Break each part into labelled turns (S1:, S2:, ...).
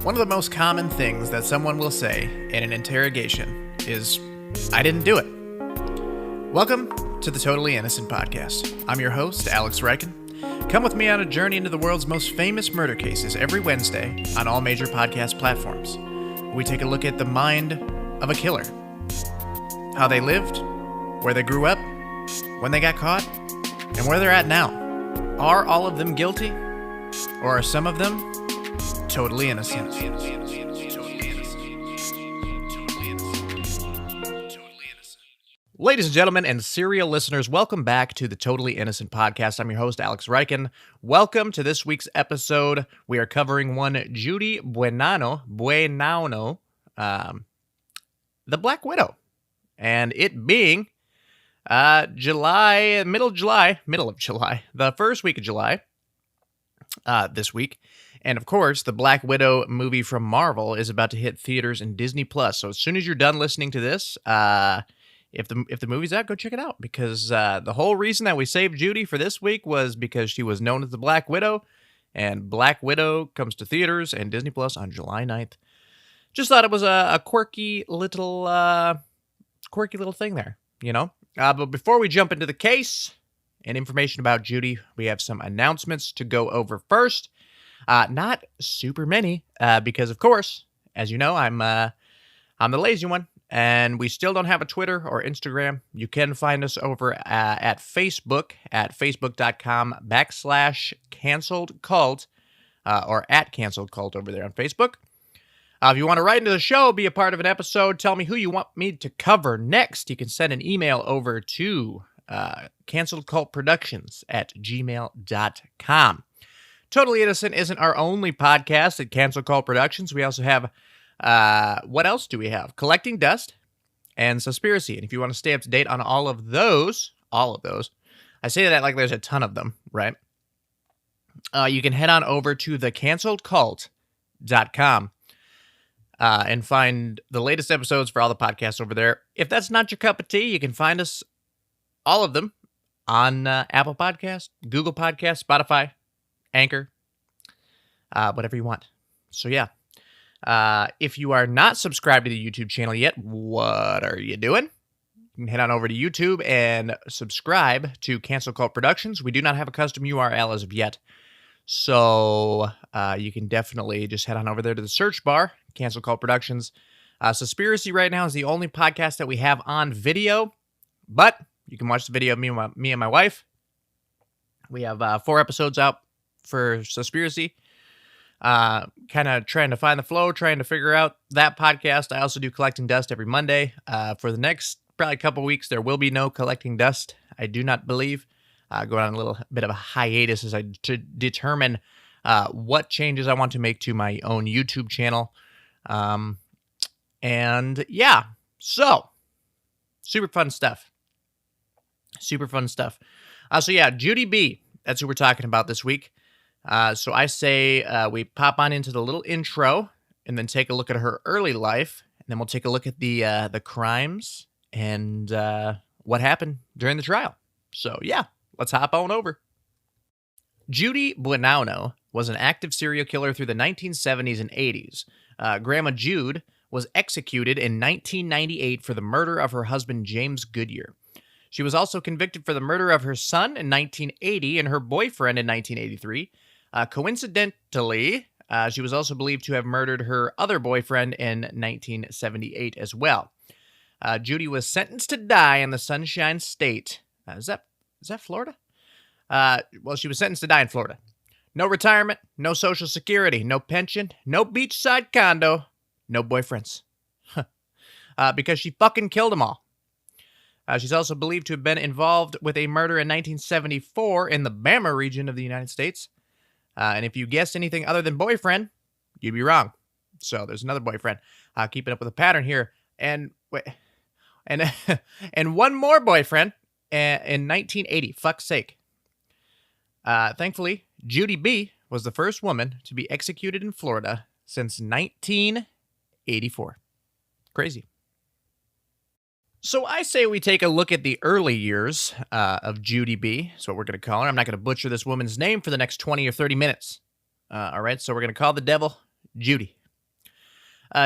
S1: One of the most common things that someone will say in an interrogation is, "I didn't do it." Welcome to the Totally Innocent Podcast. I'm your host, Alex Reichen. Come with me on a journey into the world's most famous murder cases every Wednesday on all major podcast platforms. We take a look at the mind of a killer, how they lived, where they grew up, when they got caught, and where they're at now. Are all of them guilty? Or are some of them totally innocent? Ladies and gentlemen and serial listeners, welcome back to the Totally Innocent Podcast. I'm your host, Alex Reichen. Welcome to this week's episode. We are covering one Judy Buenano, the Black Widow. And it being middle of July, the first week of July, this week. And of course, the Black Widow movie from Marvel is about to hit theaters in Disney Plus. So as soon as you're done listening to this, if the movie's out, go check it out. Because the whole reason that we saved Judy for this week was because she was known as the Black Widow. And Black Widow comes to theaters and Disney Plus on July 9th. Just thought it was a quirky little thing there, you know? But before we jump into the case and information about Judy, we have some announcements to go over first. Not super many, because of course, as you know, I'm the lazy one, and we still don't have a Twitter or Instagram. You can find us over at Facebook at facebook.com/canceledcult, or at Canceled Cult over there on Facebook. If you want to write into the show, be a part of an episode, tell me who you want me to cover next, you can send an email over to canceledcultproductions@gmail.com. Totally Innocent isn't our only podcast at Cancel Cult Productions. We also have, what else do we have? Collecting Dust and Suspiracy. And if you want to stay up to date on all of those, I say that like there's a ton of them, right? You can head on over to thecanceledcult.com and find the latest episodes for all the podcasts over there. If that's not your cup of tea, you can find us, all of them, on Apple Podcasts, Google Podcasts, Spotify, Anchor, whatever you want. So yeah, if you are not subscribed to the YouTube channel yet, what are you doing? You can head on over to YouTube and subscribe to Cancel Cult Productions. We do not have a custom URL as of yet, so you can definitely just head on over there to the search bar, Cancel Cult Productions. Suspiracy right now is the only podcast that we have on video, but you can watch the video of me and my wife. We have 4 episodes out for Suspiracy. Kind of trying to find the flow, trying to figure out that podcast. I also do Collecting Dust every Monday. For the next probably couple weeks, there will be no Collecting Dust, I do not believe. Going on a little bit of a hiatus as I determine what changes I want to make to my own YouTube channel. And yeah, so super fun stuff. So yeah, Judy B, that's who we're talking about this week. So I say we pop on into the little intro and then take a look at her early life, and then we'll take a look at the crimes and what happened during the trial. So yeah, let's hop on over. Judy Buenano was an active serial killer through the 1970s and 80s. Grandma Jude was executed in 1998 for the murder of her husband, James Goodyear. She was also convicted for the murder of her son in 1980 and her boyfriend in 1983. Coincidentally, she was also believed to have murdered her other boyfriend in 1978 as well. Judy was sentenced to die in the Sunshine State. Is that Florida? Well, she was sentenced to die in Florida. No retirement, no Social Security, no pension, no beachside condo, no boyfriends. Because she fucking killed them all. She's also believed to have been involved with a murder in 1974 in the Bama region of the United States. And if you guessed anything other than boyfriend, you'd be wrong. So there's another boyfriend. Keeping up with a pattern here. And one more boyfriend in 1980. Fuck's sake. Thankfully, Judy B was the first woman to be executed in Florida since 1984. Crazy. So I say we take a look at the early years of Judy B. That's what we're going to call her. I'm not going to butcher this woman's name for the next 20 or 30 minutes. All right, so we're going to call the devil Judy.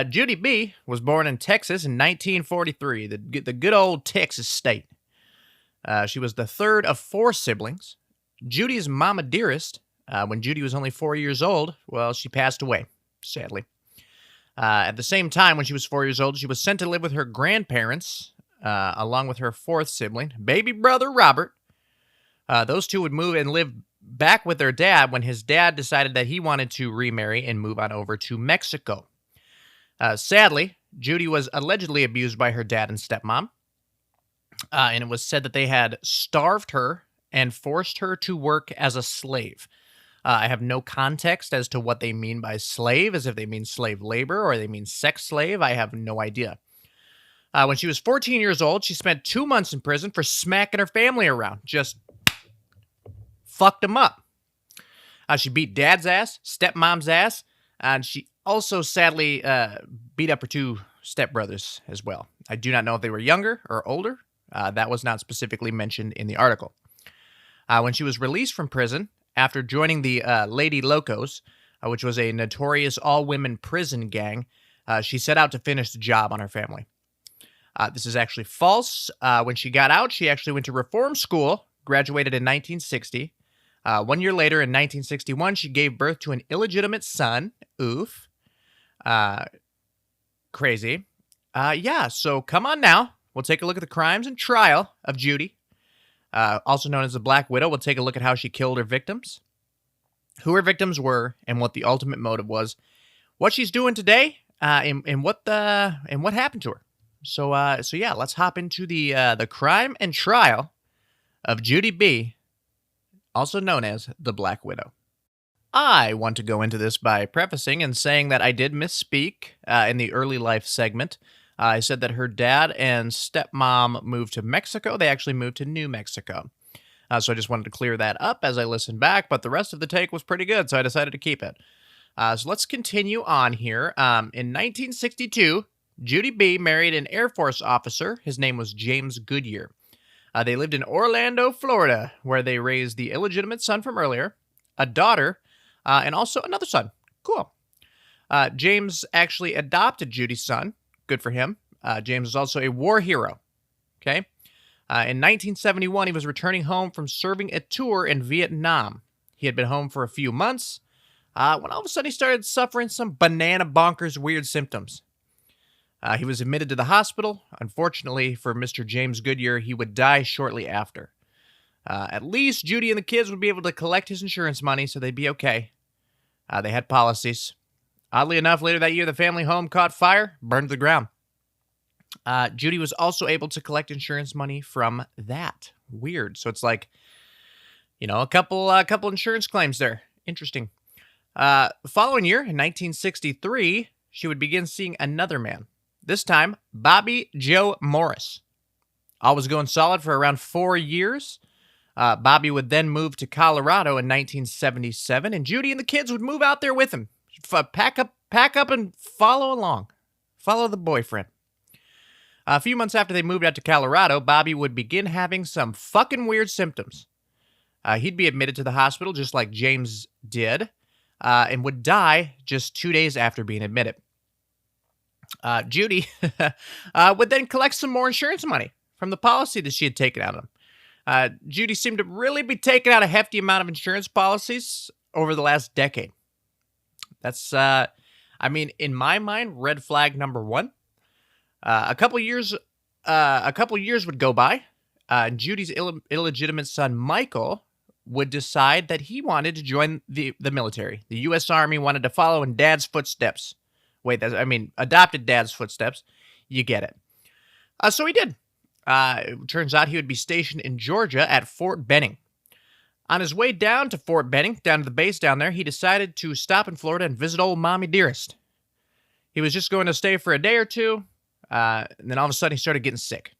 S1: Judy B was born in Texas in 1943, the good old Texas state. She was the third of four siblings. Judy's mama dearest, when Judy was only 4 years old, well, she passed away, sadly. At the same time, when she was 4 years old, she was sent to live with her grandparents, along with her fourth sibling, baby brother Robert. Those two would move and live back with their dad when his dad decided that he wanted to remarry and move on over to Mexico. Sadly, Judy was allegedly abused by her dad and stepmom, and it was said that they had starved her and forced her to work as a slave. I have no context as to what they mean by slave, as if they mean slave labor or they mean sex slave. I have no idea. When she was 14 years old, she spent 2 months in prison for smacking her family around. Just fucked them up. She beat dad's ass, stepmom's ass, and she also sadly beat up her two stepbrothers as well. I do not know if they were younger or older. That was not specifically mentioned in the article. When she was released from prison, after joining the Lady Locos, which was a notorious all-women prison gang, she set out to finish the job on her family. This is actually false. When she got out, she actually went to reform school, graduated in 1960. 1 year later, in 1961, she gave birth to an illegitimate son. Oof. Crazy. Yeah, so come on now. We'll take a look at the crimes and trial of Judy, also known as the Black Widow. We'll take a look at how she killed her victims, who her victims were, and what the ultimate motive was, what she's doing today, and what happened to her. So yeah, let's hop into the crime and trial of Judy B, also known as the Black Widow. I want to go into this by prefacing and saying that I did misspeak in the early life segment. I said that her dad and stepmom moved to Mexico. They actually moved to New Mexico. So I just wanted to clear that up as I listened back, but the rest of the take was pretty good, so I decided to keep it. So let's continue on here. In 1962, Judy B married an Air Force officer. His name was James Goodyear. They lived in Orlando, Florida, where they raised the illegitimate son from earlier, a daughter, and also another son. Cool. James actually adopted Judy's son. Good for him. James was also a war hero. Okay. In 1971, he was returning home from serving a tour in Vietnam. He had been home for a few months when all of a sudden he started suffering some banana bonkers weird symptoms. He was admitted to the hospital. Unfortunately for Mr. James Goodyear, he would die shortly after. At least Judy and the kids would be able to collect his insurance money, so they'd be okay. They had policies. Oddly enough, later that year, the family home caught fire, burned to the ground. Judy was also able to collect insurance money from that. Weird. So it's like, a couple insurance claims there. Interesting. The following year, in 1963, she would begin seeing another man. This time, Bobby Joe Morris. All was going solid for around 4 years. Bobby would then move to Colorado in 1977, and Judy and the kids would move out there with him. Pack up and follow along. Follow the boyfriend. A few months after they moved out to Colorado, Bobby would begin having some fucking weird symptoms. He'd be admitted to the hospital just like James did, and would die just 2 days after being admitted. Judy would then collect some more insurance money from the policy that she had taken out of him. Judy seemed to really be taking out a hefty amount of insurance policies over the last decade. That's, in my mind, red flag number one. A couple years would go by, and Judy's illegitimate son, Michael, would decide that he wanted to join the military. The U.S. Army wanted to follow in Dad's footsteps. Adopted Dad's footsteps. You get it. So he did. It turns out he would be stationed in Georgia at Fort Benning. On his way down to Fort Benning, down to the base down there, he decided to stop in Florida and visit old Mommy Dearest. He was just going to stay for a day or two, and then all of a sudden he started getting sick.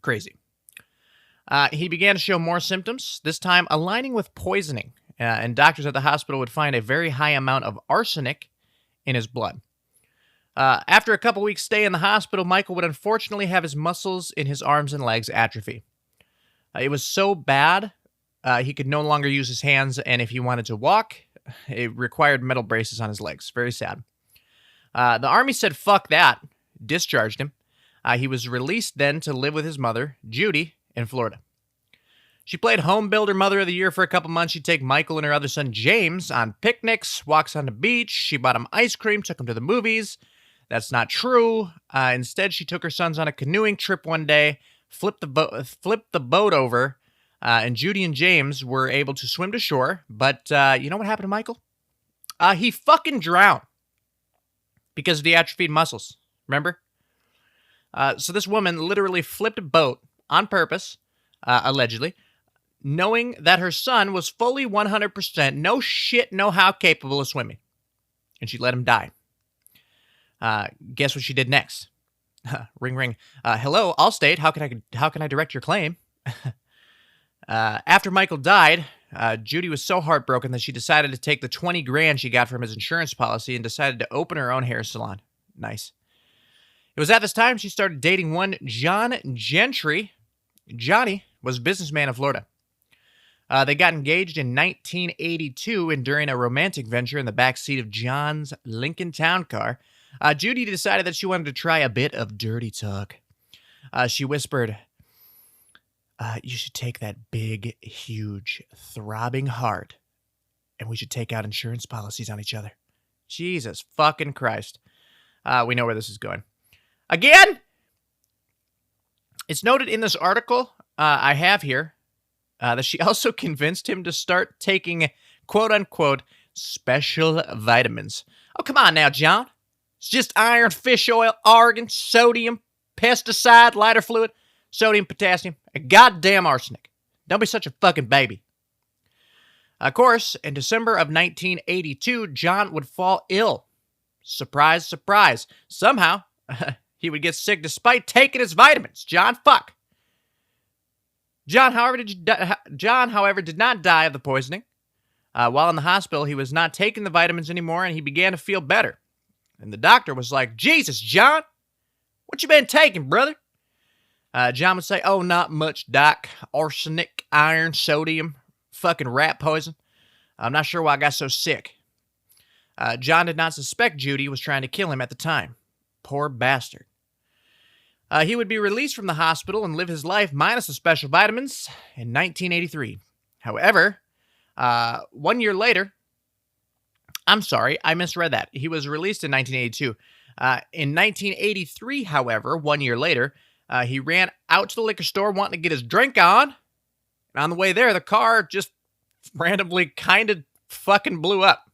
S1: Crazy. He began to show more symptoms, this time aligning with poisoning, and doctors at the hospital would find a very high amount of arsenic in his blood. After a couple weeks' stay in the hospital, Michael would unfortunately have his muscles in his arms and legs atrophy. It was so bad, he could no longer use his hands, and if he wanted to walk, it required metal braces on his legs. Very sad. The Army said fuck that, discharged him. He was released then to live with his mother, Judy, in Florida. She played home builder mother of the year for a couple months. She'd take Michael and her other son, James, on picnics, walks on the beach. She bought him ice cream, took him to the movies. That's not true. Instead, she took her sons on a canoeing trip one day, flipped the boat over, and Judy and James were able to swim to shore. But you know what happened to Michael? He fucking drowned because of the atrophied muscles. Remember? So this woman literally flipped a boat on purpose, allegedly, knowing that her son was fully 100% no shit, no how capable of swimming. And she let him die. Guess what she did next? Ring, ring. Hello, Allstate. How can I direct your claim? After Michael died, Judy was so heartbroken that she decided to take the 20 grand she got from his insurance policy and decided to open her own hair salon. Nice. It was at this time she started dating one John Gentry. Johnny was a businessman in Florida. They got engaged in 1982, and during a romantic venture in the back seat of John's Lincoln Town Car, Judy decided that she wanted to try a bit of dirty talk. She whispered, you should take that big, huge, throbbing heart, and we should take out insurance policies on each other. Jesus fucking Christ. We know where this is going. Again, it's noted in this article I have here that she also convinced him to start taking, quote-unquote, special vitamins. Oh, come on now, John. It's just iron, fish oil, argon, sodium, pesticide, lighter fluid, sodium, potassium, and goddamn arsenic. Don't be such a fucking baby. Of course, in December of 1982, John would fall ill. Surprise, surprise. Somehow, he would get sick despite taking his vitamins. John, fuck. John, however, did not die of the poisoning. While in the hospital, he was not taking the vitamins anymore, and he began to feel better. And the doctor was like, Jesus, John, what you been taking, brother? John would say, oh, not much, doc. Arsenic, iron, sodium, fucking rat poison. I'm not sure why I got so sick. John did not suspect Judy was trying to kill him at the time. Poor bastard. He would be released from the hospital and live his life minus the special vitamins in 1983. However, 1 year later, I'm sorry, I misread that. He was released in 1982. In 1983, however, 1 year later, he ran out to the liquor store wanting to get his drink on. And on the way there, the car just randomly kind of fucking blew up.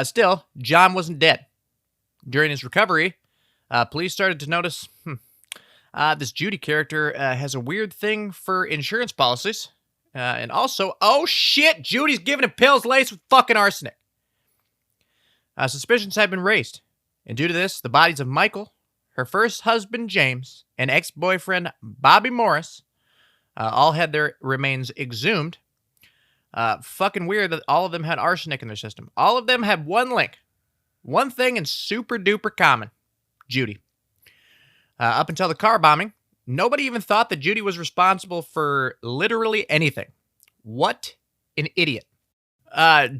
S1: Still, John wasn't dead. During his recovery, police started to notice, this Judy character has a weird thing for insurance policies. And also, oh shit, Judy's giving him pills laced with fucking arsenic. Suspicions had been raised. And due to this, the bodies of Michael, her first husband, James, and ex-boyfriend, Bobby Morris, all had their remains exhumed. Fucking weird that all of them had arsenic in their system. All of them had one link. One thing in super duper common. Judy. Up until the car bombing, nobody even thought that Judy was responsible for literally anything. What an idiot.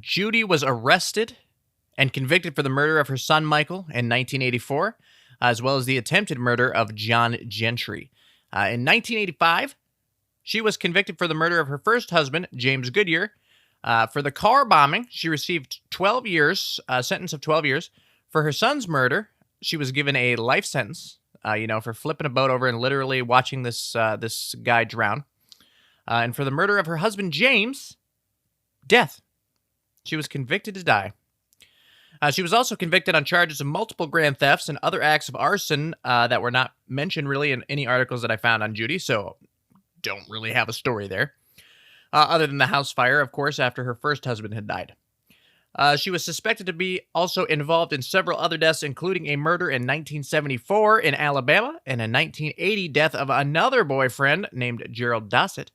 S1: Judy was arrested and convicted for the murder of her son Michael in 1984, as well as the attempted murder of John Gentry. In 1985, she was convicted for the murder of her first husband, James Goodyear. For the car bombing, she received 12 years, a sentence of 12 years. For her son's murder, she was given a life sentence, for flipping a boat over and literally watching this guy drown. And for the murder of her husband, James, death. She was convicted to die. She was also convicted on charges of multiple grand thefts and other acts of arson that were not mentioned really in any articles that I found on Judy, so don't really have a story there. Other than the house fire, of course, after her first husband had died. She was suspected to be also involved in several other deaths, including a murder in 1974 in Alabama and a 1980 death of another boyfriend named Gerald Dossett.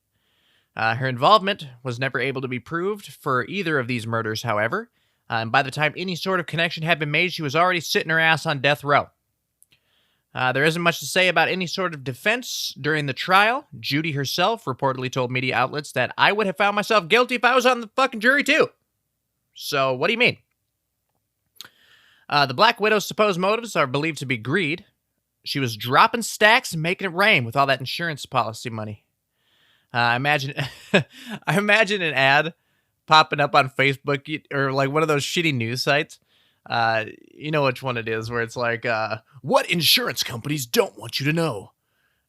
S1: Her involvement was never able to be proved for either of these murders, however. And by the time any sort of connection had been made, she was already sitting her ass on death row. There isn't much to say about any sort of defense during the trial. Judy herself reportedly told media outlets that I would have found myself guilty if I was on the fucking jury too. So, what do you mean? The Black Widow's supposed motives are believed to be greed. She was dropping stacks and making it rain with all that insurance policy money. I imagine an ad popping up on Facebook or like one of those shitty news sites. You know which one it is, where it's like, what insurance companies don't want you to know.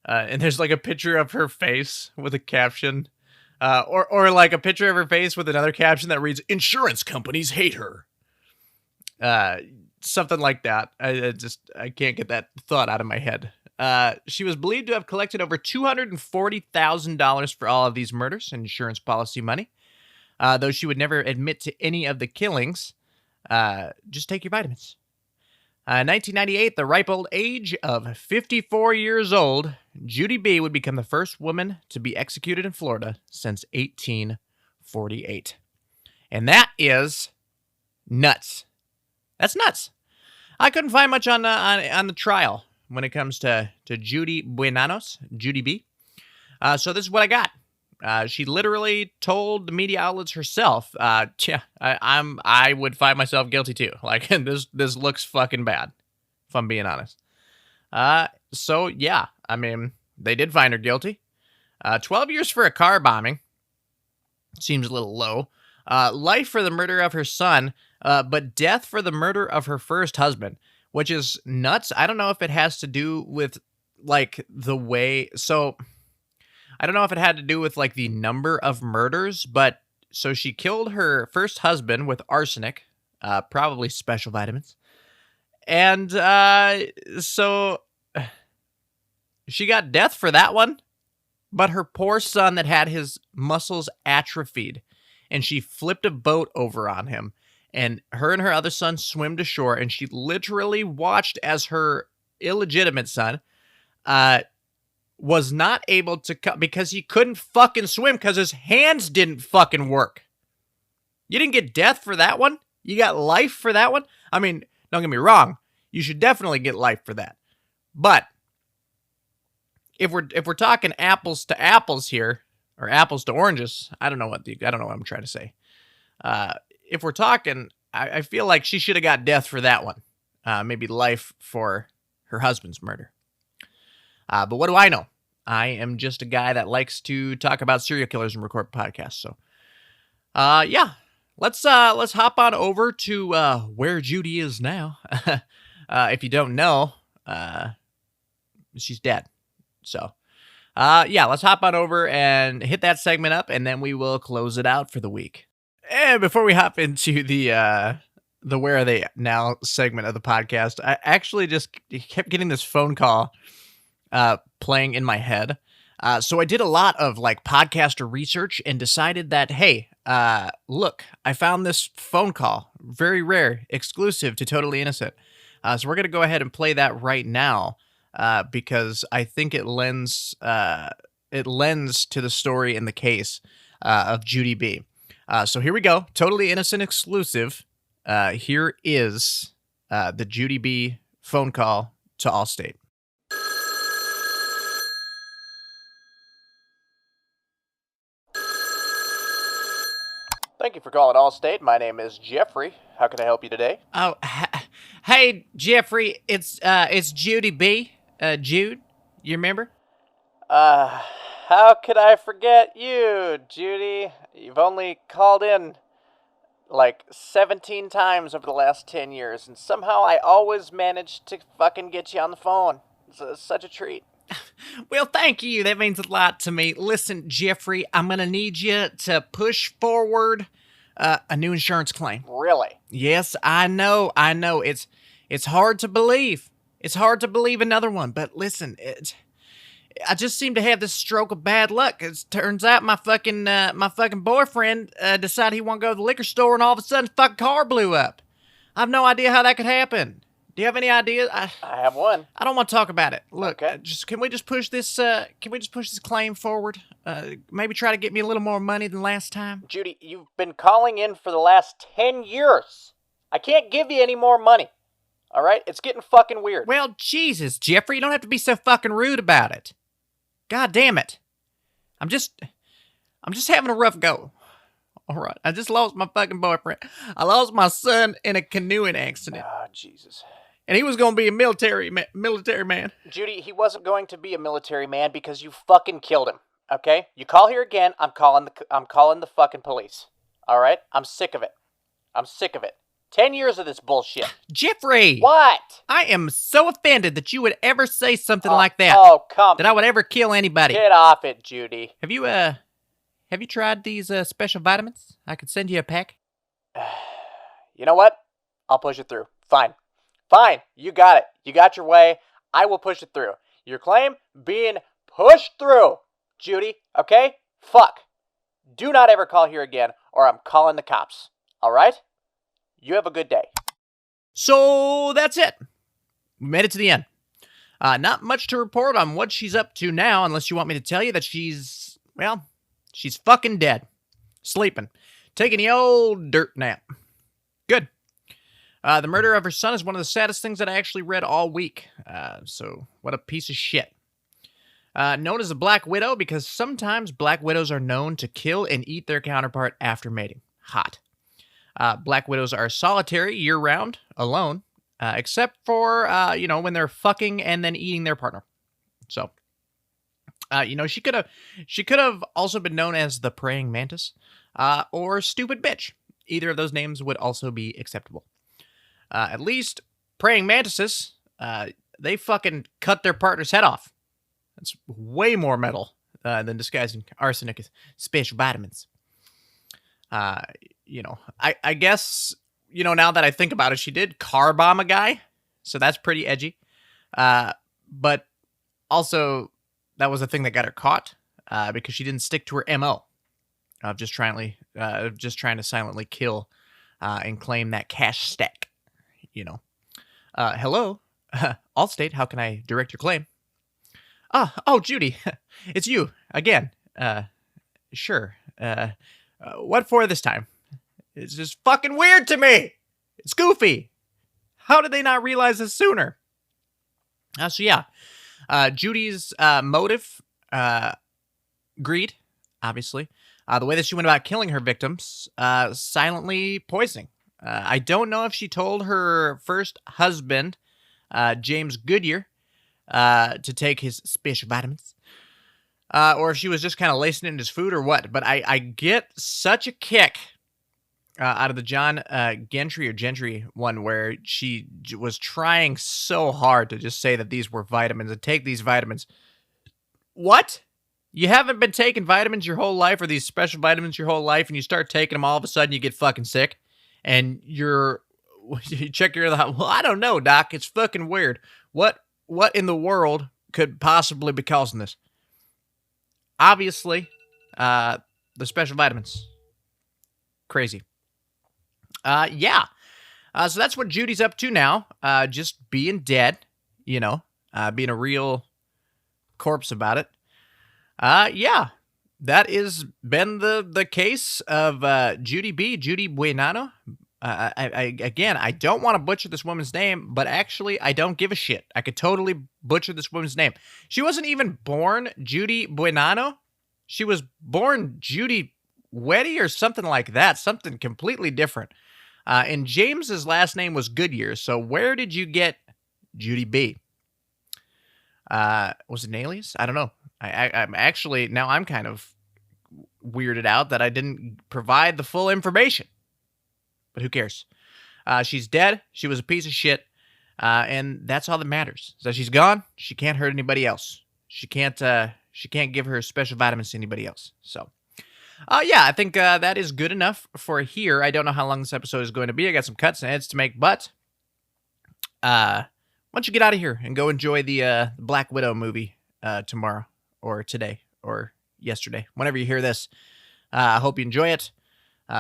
S1: And there's like a picture of her face with a caption, or like a picture of her face with another caption that reads, insurance companies hate her. Something like that. I can't get that thought out of my head. She was believed to have collected over $240,000 for all of these murders and insurance policy money. Though she would never admit to any of the killings. Just take your vitamins. In 1998, the ripe old age of 54 years old, Judy B. would become the first woman to be executed in Florida since 1848. And that is nuts. That's nuts. I couldn't find much on the trial when it comes to Judy Buenanos, Judy B. So this is what I got. She literally told the media outlets herself, I would find myself guilty too. Like, this looks fucking bad, if I'm being honest. So yeah, I mean, they did find her guilty. 12 years for a car bombing. Seems a little low. Life for the murder of her son, but death for the murder of her first husband, which is nuts. I don't know if it has to do with, like, the way... So, I don't know if it had to do with, like, the number of murders, but... So, she killed her first husband with arsenic, probably special vitamins. And, so... She got death for that one, but her poor son that had his muscles atrophied, and she flipped a boat over on him, and her other son swam to shore, and she literally watched as her illegitimate son was not able to come because he couldn't fucking swim because his hands didn't fucking work. You didn't get death for that one? You got life for that one? I mean, don't get me wrong. You should definitely get life for that. But if we're talking apples to apples here, or apples to oranges, I don't know what I'm trying to say. If we're talking, I feel like she should have got death for that one. Maybe life for her husband's murder. But what do I know? I am just a guy that likes to talk about serial killers and record podcasts. So, yeah, let's hop on over to where Judy is now. If you don't know, she's dead. So, yeah, let's hop on over and hit that segment up, and then we will close it out for the week. And before we hop into the Where Are They Now segment of the podcast, I actually just kept getting this phone call playing in my head. So I did a lot of like podcaster research and decided that, hey, look, I found this phone call, very rare, exclusive to Totally Innocent. So we're going to go ahead and play that right now because I think it lends to the story in the case of Judy B. So here we go. Totally Innocent exclusive. Here is the Judy B phone call to Allstate. Thank you for calling Allstate. My name is Jeffrey. How can I help you today? Oh, hey, Jeffrey. It's Judy B. Jude, you remember? How could I forget you, Judy? You've only called in like 17 times over the last 10 years, and somehow I always manage to fucking get you on the phone. It's such a treat. Well, thank you. That means a lot to me. Listen, Jeffrey, I'm going to need you to push forward a new insurance claim. Really? Yes, I know. It's hard to believe. It's hard to believe another one, but listen, I just seem to have this stroke of bad luck. It turns out my fucking boyfriend decided he wanted to go to the liquor store, and all of a sudden, his fucking car blew up. I have no idea how that could happen. Do you have any idea? I have one. I don't want to talk about it. Look, okay. Can we just push this claim forward? Maybe try to get me a little more money than last time. Judy, you've been calling in for the last 10 years. I can't give you any more money. All right? It's getting fucking weird. Well, Jesus, Jeffrey, you don't have to be so fucking rude about it. God damn it. I'm just having a rough go. All right. I just lost my fucking boyfriend. I lost my son in a canoeing accident.
S2: Jesus.
S1: And he was going to be a military man.
S2: Judy, he wasn't going to be a military man because you fucking killed him. Okay? You call here again, I'm calling the fucking police. All right? I'm sick of it. 10 years of this bullshit.
S1: Jeffrey!
S2: What?
S1: I am so offended that you would ever say something like that.
S2: Oh, come.
S1: That I would ever kill anybody.
S2: Get off it, Judy.
S1: Have you tried these special vitamins? I could send you a pack.
S2: You know what? I'll push it through. Fine. You got it. You got your way. I will push it through. Your claim being pushed through, Judy. Okay? Fuck. Do not ever call here again, or I'm calling the cops. All right? You have a good day.
S1: So that's it. We made it to the end. Not much to report on what she's up to now, unless you want me to tell you that she's fucking dead. Sleeping. Taking the old dirt nap. Good. The murder of her son is one of the saddest things that I actually read all week. So what a piece of shit. Known as the Black Widow because sometimes Black Widows are known to kill and eat their counterpart after mating. Hot. Black Widows are solitary year-round, alone, except for, when they're fucking and then eating their partner. So, she could have also been known as the Praying Mantis, or Stupid Bitch. Either of those names would also be acceptable. At least, Praying Mantises, they fucking cut their partner's head off. That's way more metal than disguising arsenic as special vitamins. I guess, now that I think about it, she did car bomb a guy, so that's pretty edgy. But also, that was the thing that got her caught, because she didn't stick to her MO of just trying to silently kill, and claim that cash stack, Hello, Allstate, how can I direct your claim? Oh, Judy, it's you, again. Sure, what for this time? It's just fucking weird to me. It's goofy. How did they not realize this sooner? Judy's motive, greed, obviously. The way that she went about killing her victims, silently poisoning. I don't know if she told her first husband, James Goodyear, to take his special vitamins. Or if she was just kind of lacing it in his food or what. But I get such a kick out of the John Gentry one where she was trying so hard to just say that these were vitamins and take these vitamins. What? You haven't been taking vitamins your whole life or these special vitamins your whole life and you start taking them all of a sudden you get fucking sick and you check your other. Well, I don't know, doc. It's fucking weird. What in the world could possibly be causing this? Obviously, the special vitamins. Crazy. So that's what Judy's up to now. Just being dead, being a real corpse about it. That has been the case of Judy Buenano. I don't want to butcher this woman's name, but actually, I don't give a shit. I could totally butcher this woman's name. She wasn't even born Judy Buenano. She was born Judy Weddy or something like that. Something completely different. And James's last name was Goodyear. So where did you get Judy B? Was it an alias? I don't know. I'm actually, now I'm kind of weirded out that I didn't provide the full information. But who cares? She's dead. She was a piece of shit. And that's all that matters. So she's gone. She can't hurt anybody else. She can't give her special vitamins to anybody else. So, I think that is good enough for here. I don't know how long this episode is going to be. I got some cuts and edits to make, but why don't you get out of here and go enjoy the Black Widow movie tomorrow or today or yesterday, whenever you hear this. I hope you enjoy it.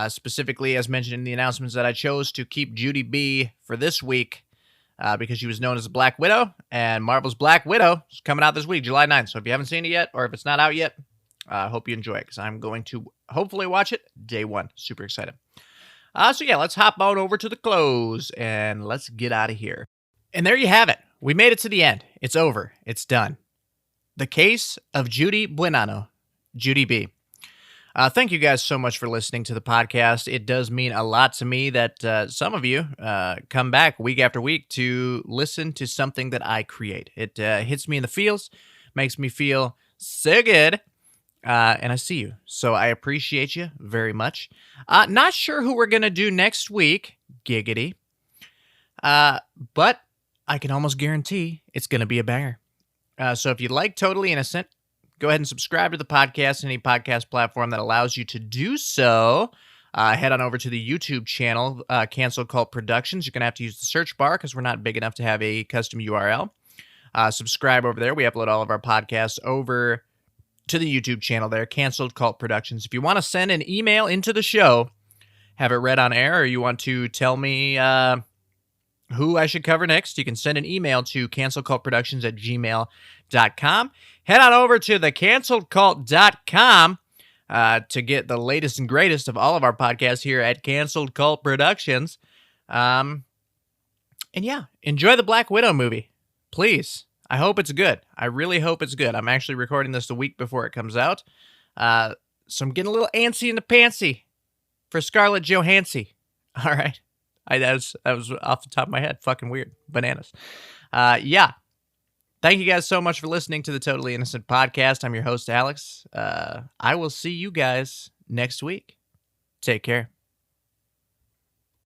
S1: Specifically, as mentioned in the announcements, that I chose to keep Judy B for this week because she was known as the Black Widow, and Marvel's Black Widow is coming out this week, July 9th. So if you haven't seen it yet, or if it's not out yet, I hope you enjoy it because I'm going to hopefully watch it day one. Super excited. Let's hop on over to the close and let's get out of here. And there you have it. We made it to the end. It's over. It's done. The case of Judy Buenano, Judy B. Thank you guys so much for listening to the podcast. It does mean a lot to me that some of you come back week after week to listen to something that I create. It hits me in the feels, makes me feel so good, and I see you. So I appreciate you very much. Not sure who we're going to do next week, giggity, but I can almost guarantee it's going to be a banger. So if you like Totally Innocent, go ahead and subscribe to the podcast on any podcast platform that allows you to do so. Head on over to the YouTube channel, Cancel Cult Productions. You're going to have to use the search bar because we're not big enough to have a custom URL. Subscribe over there. We upload all of our podcasts over to the YouTube channel there, Canceled Cult Productions. If you want to send an email into the show, have it read on air, or you want to tell me who I should cover next, you can send an email to cancelcultproductions@gmail.com. Head on over to thecanceledcult.com to get the latest and greatest of all of our podcasts here at Canceled Cult Productions. And yeah, enjoy the Black Widow movie. Please. I hope it's good. I really hope it's good. I'm actually recording this the week before it comes out. So I'm getting a little antsy in the pantsy for Scarlett Johansson. All right. That was off the top of my head. Fucking weird. Bananas. Yeah. Thank you guys so much for listening to the Totally Innocent Podcast. I'm your host, Alex. I will see you guys next week. Take care.